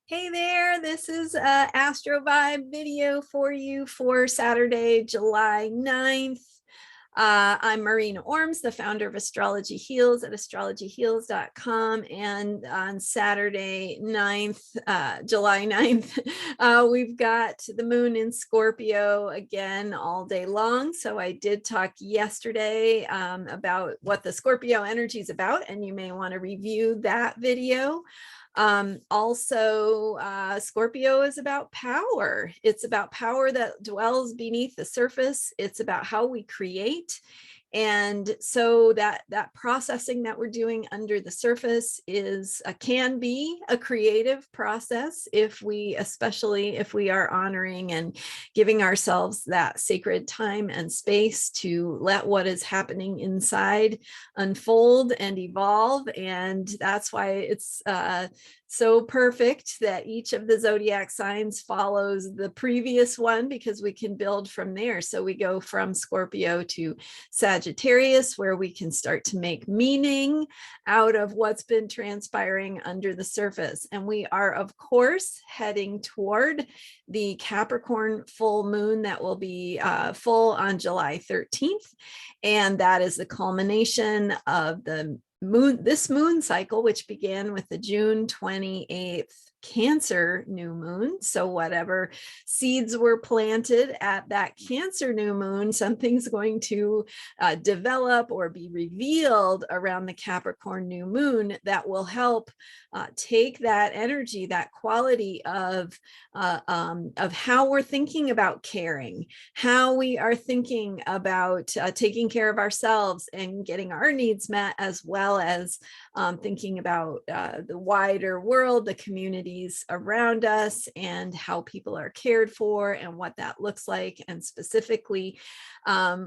Hey there, this is a Astro Vibe video for you for Saturday, July 9th. I'm Marina Ormes, the founder of Astrology Heals at astrologyheals.com. And on Saturday 9th, July 9th, we've got the moon in Scorpio again all day long. So I did talk yesterday about what the Scorpio energy is about, and you may want to review that video. Scorpio is about power. It's about power that dwells beneath the surface. It's about how we create. And so that processing that we're doing under the surface is can be a creative process especially if we are honoring and giving ourselves that sacred time and space to let what is happening inside unfold and evolve. And that's why it's so perfect that each of the zodiac signs follows the previous one, because we can build from there. So we go from Scorpio to Sagittarius, where we can start to make meaning out of what's been transpiring under the surface. And we are, of course, heading toward the Capricorn full moon that will be full on July 13th. And that is the culmination of this moon cycle, which began with the June 28th Cancer new moon. So whatever seeds were planted at that Cancer new moon, something's going to develop or be revealed around the Capricorn new moon that will help take that energy, that quality of how we're thinking about caring, how we are thinking about taking care of ourselves and getting our needs met, as well as thinking about the wider world, the communities around us, and how people are cared for and what that looks like. And specifically,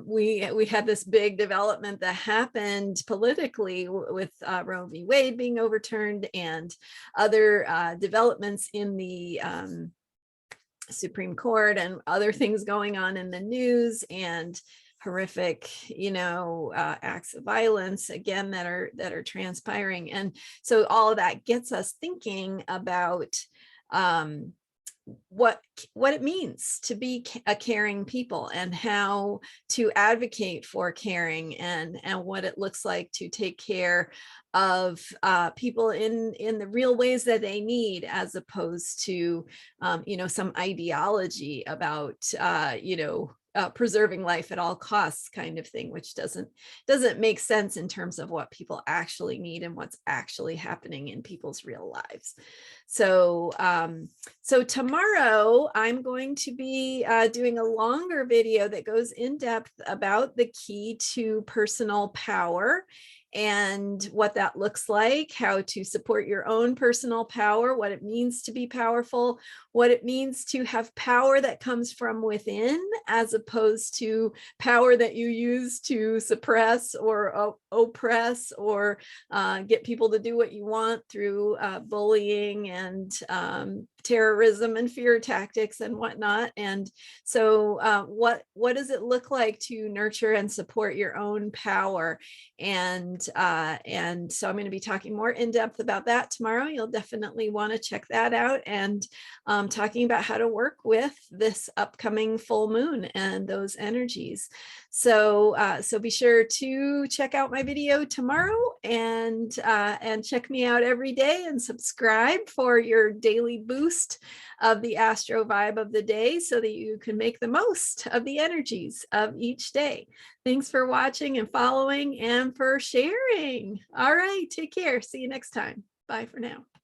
we had this big development that happened politically with Roe v. Wade being overturned, and other developments in the Supreme Court, and other things going on in the news, and horrific, acts of violence again that are transpiring. And so all of that gets us thinking about what it means to be a caring people, and how to advocate for caring, and what it looks like to take care of people in the real ways that they need, as opposed to some ideology about preserving life at all costs kind of thing, which doesn't make sense in terms of what people actually need and what's actually happening in people's real lives. So tomorrow I'm going to be doing a longer video that goes in depth about the key to personal power and what that looks like, how to support your own personal power, what it means to be powerful, what it means to have power that comes from within, as opposed to power that you use to suppress or oppress, or get people to do what you want through bullying and terrorism and fear tactics and whatnot. And so what does it look like to nurture and support your own power? And so I'm going to be talking more in depth about that tomorrow. You'll definitely want to check that out, and talking about how to work with this upcoming full moon and those energies. So be sure to check out my video tomorrow, and check me out every day, and subscribe for your daily boost of the Astro vibe of the day, so that you can make the most of the energies of each day. Thanks for watching and following, and for sharing. All right, take care. See you next time. Bye for now.